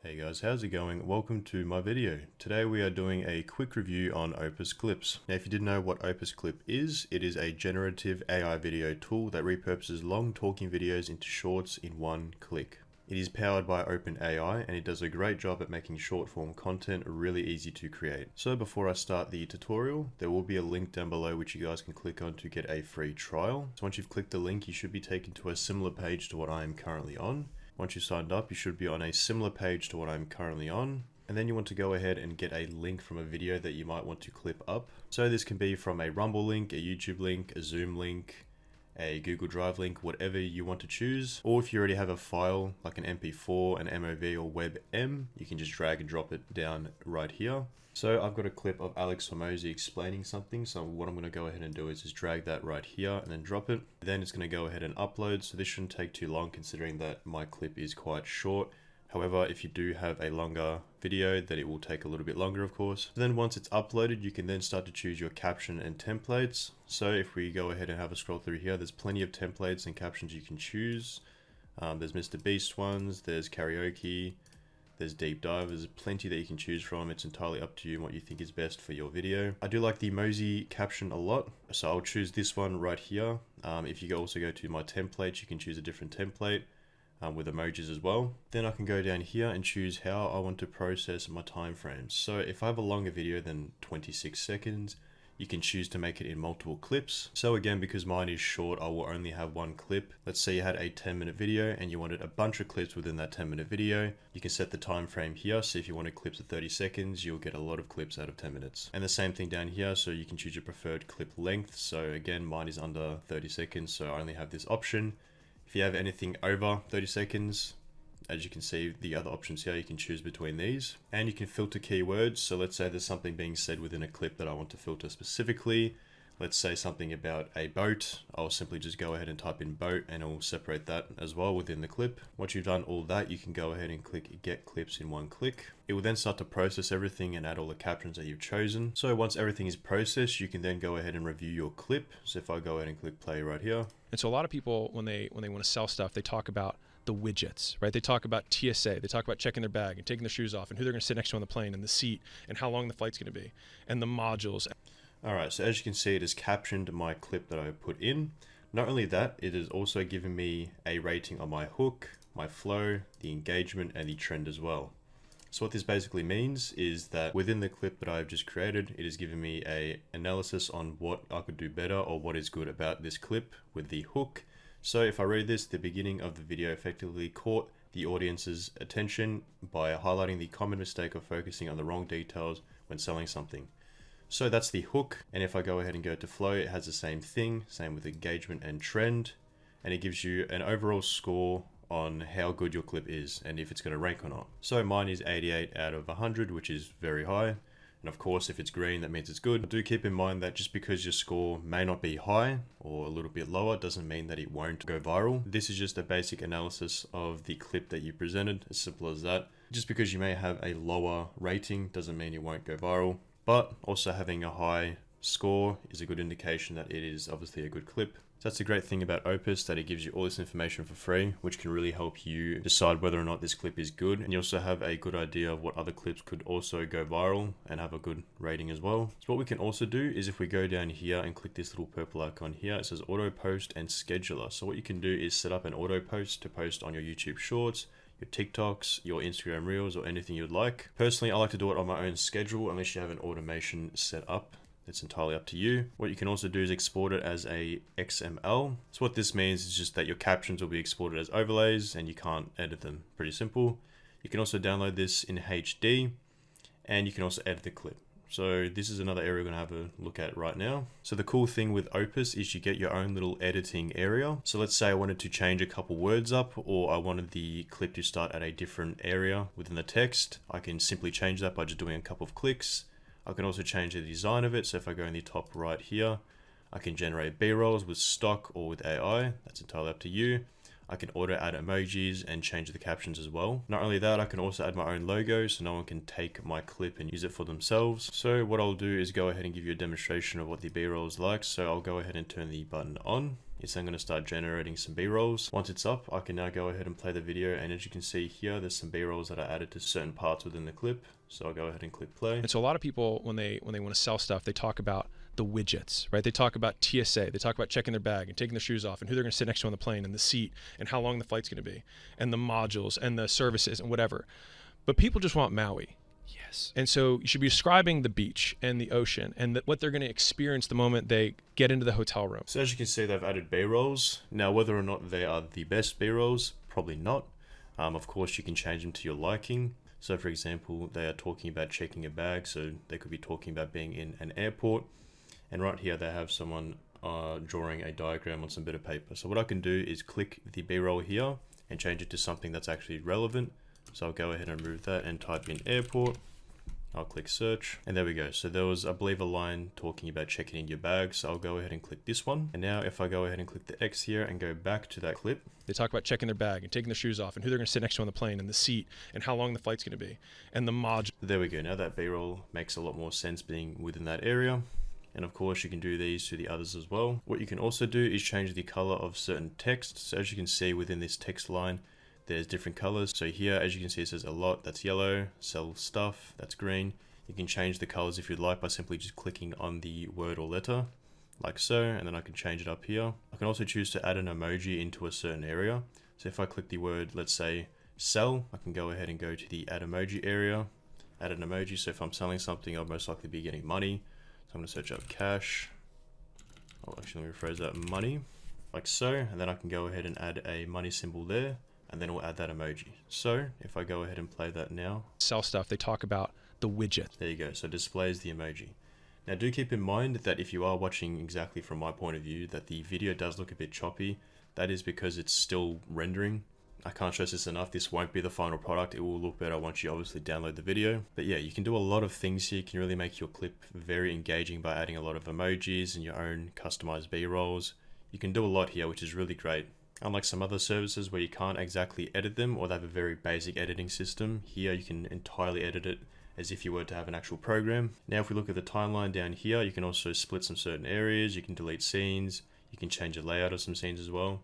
Hey guys, how's it going? Welcome to my video. Today we are doing a quick review on Opus Clips. Now if you didn't know what Opus Clip is, it is a generative AI video tool that repurposes long talking videos into shorts in one click. It is powered by OpenAI and it does a great job at making short form content really easy to create. So before I start the tutorial, there will be a link down below which you guys can click on to get a free trial. So once you've clicked the link, you should be taken to a similar page to what I am currently on. Once you've signed up, you should be on a similar page to what I'm currently on. And then you want to go ahead and get a link from a video that you might want to clip up. So this can be from a Rumble link, a YouTube link, a Zoom link, a Google Drive link, whatever you want to choose. Or if you already have a file like an MP4, an MOV or WebM, you can just drag and drop it down right here. So I've got a clip of Alex Hormozi explaining something. So what I'm going to go ahead and do is just drag that right here and then drop it. Then it's going to go ahead and upload. So this shouldn't take too long considering that my clip is quite short. However, if you do have a longer video, then it will take a little bit longer, of course. Then once it's uploaded, you can then start to choose your caption and templates. So if we go ahead and have a scroll through here, there's plenty of templates and captions you can choose. There's Mr. Beast ones, there's karaoke, there's deep dive, there's plenty that you can choose from. It's entirely up to you and what you think is best for your video. I do like the emoji caption a lot, so I'll choose this one right here. If you also go to my templates, you can choose a different template with emojis as well. Then I can go down here and choose how I want to process my time frames. So if I have a longer video than 26 seconds, you can choose to make it in multiple clips. So again, because mine is short, I will only have one clip. Let's say you had a 10-minute video and you wanted a bunch of clips within that 10-minute video. You can set the time frame here. So if you wanted clips of 30 seconds, you'll get a lot of clips out of 10 minutes. And the same thing down here. So you can choose your preferred clip length. So again, mine is under 30 seconds. So I only have this option. If you have anything over 30 seconds, as you can see, the other options here, you can choose between these. And you can filter keywords. So let's say there's something being said within a clip that I want to filter specifically. Let's say something about a boat. I'll simply just go ahead and type in boat and it'll separate that as well within the clip. Once you've done all that, you can go ahead and click get clips in one click. It will then start to process everything and add all the captions that you've chosen. So once everything is processed, you can then go ahead and review your clip. So if I go ahead and click play right here. And so a lot of people, when they want to sell stuff, they talk about the widgets, right? They talk about TSA, they talk about checking their bag and taking their shoes off and who they're going to sit next to on the plane and the seat and how long the flight's going to be and the modules. All right, so as you can see, it has captioned my clip that I put in. Not only that, it has also given me a rating on my hook, my flow, the engagement, and the trend as well. So what this basically means is that within the clip that I've just created, it has given me a analysis on what I could do better or what is good about this clip with the hook. So if I read this, the beginning of the video effectively caught the audience's attention by highlighting the common mistake of focusing on the wrong details when selling something. So that's the hook. And if I go ahead and go to flow, it has the same thing, same with engagement and trend. And it gives you an overall score on how good your clip is and if it's going to rank or not. So mine is 88 out of 100, which is very high. And of course, if it's green, that means it's good. Do keep in mind that just because your score may not be high or a little bit lower doesn't mean that it won't go viral. This is just a basic analysis of the clip that you presented, as simple as that. Just because you may have a lower rating doesn't mean it won't go viral. But also having a high score is a good indication that it is obviously a good clip. So that's the great thing about Opus, that it gives you all this information for free, which can really help you decide whether or not this clip is good. And you also have a good idea of what other clips could also go viral and have a good rating as well. So what we can also do is if we go down here and click this little purple icon here, it says auto post and scheduler. So what you can do is set up an auto post to post on your YouTube shorts, your TikToks, your Instagram Reels, or anything you'd like. Personally, I like to do it on my own schedule unless you have an automation set up. It's entirely up to you. What you can also do is export it as a XML. So what this means is just that your captions will be exported as overlays and you can't edit them. Pretty simple. You can also download this in HD and you can also edit the clip. So this is another area we're going to have a look at right now. So the cool thing with Opus is you get your own little editing area. So let's say I wanted to change a couple words up, or I wanted the clip to start at a different area within the text. I can simply change that by just doing a couple of clicks. I can also change the design of it. So if I go in the top right here, I can generate B-rolls with stock or with AI. That's entirely up to you. I can auto add emojis and change the captions as well. Not only that, I can also add my own logo so no one can take my clip and use it for themselves. So what I'll do is go ahead and give you a demonstration of what the B-roll is like. So I'll go ahead and turn the button on. it's then going to start generating some B-rolls. Once it's up, I can now go ahead and play the video, and as you can see here, there's some B-rolls that are added to certain parts within the clip. So I'll go ahead and click play. And so a lot of people, when they want to sell stuff, they talk about the widgets, right? They talk about TSA, they talk about checking their bag and taking their shoes off and who they're going to sit next to on the plane and the seat and how long the flight's going to be and the modules and the services and whatever. But people just want Maui. Yes. And so you should be describing the beach and the ocean and what they're going to experience the moment they get into the hotel room. So as you can see, they've added B-rolls. Now, whether or not they are the best B-rolls, probably not. Of course, you can change them to your liking. So for example, they are talking about checking a bag. So they could be talking about being in an airport. And right here, they have someone drawing a diagram on some bit of paper. So what I can do is click the B-roll here and change it to something that's actually relevant. So I'll go ahead and remove that and type in airport. I'll click search, and there we go. So there was, I believe, a line talking about checking in your bag. So I'll go ahead and click this one. And now if I go ahead and click the X here and go back to that clip. They talk about checking their bag and taking their shoes off and who they're going to sit next to on the plane and the seat and how long the flight's going to be and the module. There we go. Now that B-roll makes a lot more sense being within that area. And of course, you can do these to the others as well. What you can also do is change the color of certain text. So as you can see within this text line, there's different colors. So here, as you can see, it says a lot, that's yellow, sell stuff, that's green. You can change the colors if you'd like by simply just clicking on the word or letter, like so, and then I can change it up here. I can also choose to add an emoji into a certain area. So if I click the word, let's say sell, I can go ahead and go to the add emoji area, add an emoji. So if I'm selling something, I'll most likely be getting money. So I'm gonna search up cash. Oh, actually, let me rephrase that, money, like so, and then I can go ahead and add a money symbol there, and then we'll add that emoji. So if I go ahead and play that now. Sell stuff, they talk about the widget. There you go, so it displays the emoji. Now do keep in mind that if you are watching exactly from my point of view, that the video does look a bit choppy. That is because it's still rendering. I can't stress this enough, this won't be the final product. It will look better once you obviously download the video. But yeah, you can do a lot of things here. You can really make your clip very engaging by adding a lot of emojis and your own customized B-rolls. You can do a lot here, which is really great. Unlike some other services where you can't exactly edit them or they have a very basic editing system, here you can entirely edit it as if you were to have an actual program. Now if we look at the timeline down here, you can also split some certain areas, you can delete scenes, you can change the layout of some scenes as well.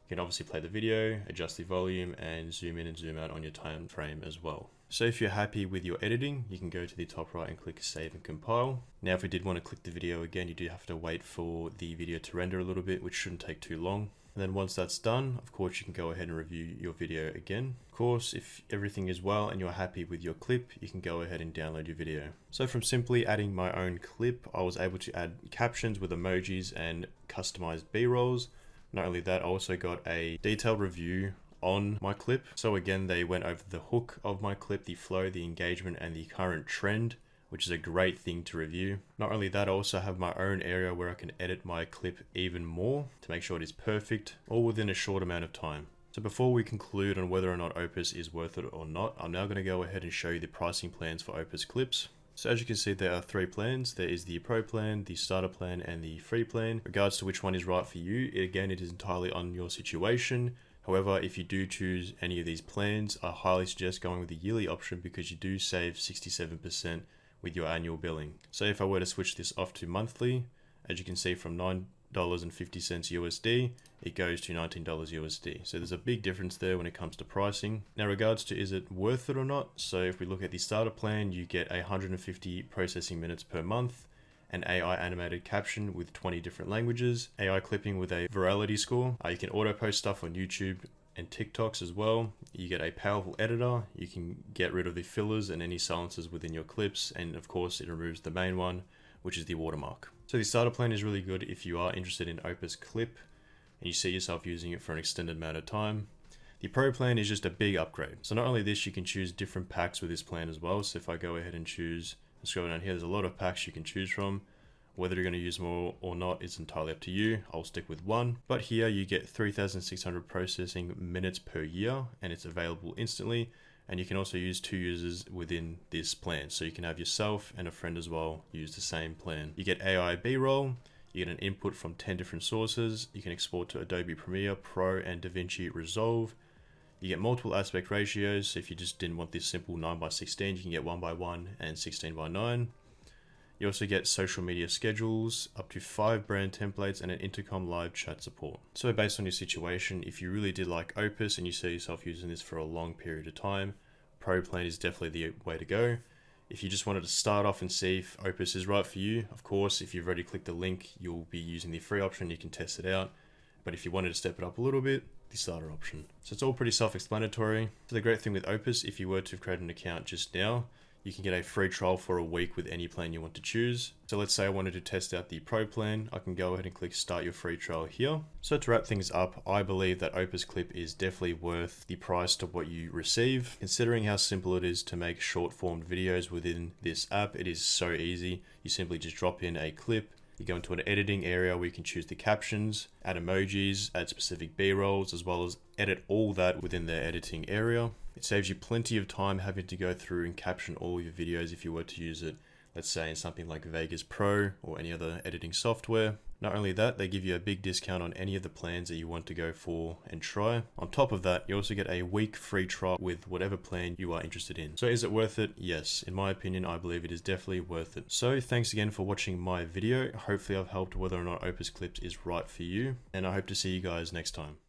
You can obviously play the video, adjust the volume, and zoom in and zoom out on your time frame as well. So if you're happy with your editing, you can go to the top right and click save and compile. Now if we did want to click the video again, you do have to wait for the video to render a little bit, which shouldn't take too long. And then once that's done, of course, you can go ahead and review your video again. Of course, if everything is well and you're happy with your clip, you can go ahead and download your video. So from simply adding my own clip, I was able to add captions with emojis and customized B-rolls. Not only that, I also got a detailed review on my clip. So again, they went over the hook of my clip, the flow, the engagement, and the current trend, which is a great thing to review. Not only that, I also have my own area where I can edit my clip even more to make sure it is perfect, all within a short amount of time. So before we conclude on whether or not Opus is worth it or not, I'm now going to go ahead and show you the pricing plans for Opus Clips. So as you can see, there are 3 plans. There is the Pro plan, the Starter plan, and the Free plan. In regards to which one is right for you, again, it is entirely on your situation. However, if you do choose any of these plans, I highly suggest going with the yearly option because you do save 67% with your annual billing. So if I were to switch this off to monthly, as you can see from $9.50 USD, it goes to $19 USD. So there's a big difference there when it comes to pricing. Now regards to is it worth it or not? So if we look at the starter plan, you get 150 processing minutes per month, an AI animated caption with 20 different languages, AI clipping with a virality score. You can auto post stuff on YouTube and TikToks as well. You get a powerful editor. You can get rid of the fillers and any silences within your clips. And of course it removes the main one, which is the watermark. So the starter plan is really good if you are interested in Opus Clip and you see yourself using it for an extended amount of time. The Pro plan is just a big upgrade. So not only this, you can choose different packs with this plan as well. So if I go ahead and choose, scroll down here, there's a lot of packs you can choose from. Whether you're going to use more or not is entirely up to you. I'll stick with one. But here you get 3,600 processing minutes per year and it's available instantly. And you can also use 2 users within this plan. So you can have yourself and a friend as well use the same plan. You get AI B-roll. You get an input from 10 different sources. You can export to Adobe Premiere, Pro, and DaVinci Resolve. You get multiple aspect ratios. So if you just didn't want this simple 9:16, you can get 1:1 and 16:9. You also get social media schedules, up to 5 brand templates, and an intercom live chat support. So based on your situation, if you really did like Opus and you see yourself using this for a long period of time, Pro Plan is definitely the way to go. If you just wanted to start off and see if Opus is right for you, of course, if you've already clicked the link, you'll be using the free option, you can test it out. But if you wanted to step it up a little bit, the starter option. So it's all pretty self-explanatory. So the great thing with Opus, if you were to create an account just now, you can get a free trial for a week with any plan you want to choose. So let's say I wanted to test out the Pro plan. I can go ahead and click start your free trial here. So to wrap things up, I believe that Opus Clip is definitely worth the price to what you receive. Considering how simple it is to make short form videos within this app, it is so easy. You simply just drop in a clip. You go into an editing area where you can choose the captions, add emojis, add specific B-rolls, as well as edit all that within the editing area. It saves you plenty of time having to go through and caption all your videos if you were to use it, let's say in something like Vegas Pro or any other editing software. Not only that, they give you a big discount on any of the plans that you want to go for and try. On top of that, you also get a week free trial with whatever plan you are interested in. So is it worth it? Yes. In my opinion, I believe it is definitely worth it. So thanks again for watching my video. Hopefully I've helped whether or not Opus Clips is right for you, and I hope to see you guys next time.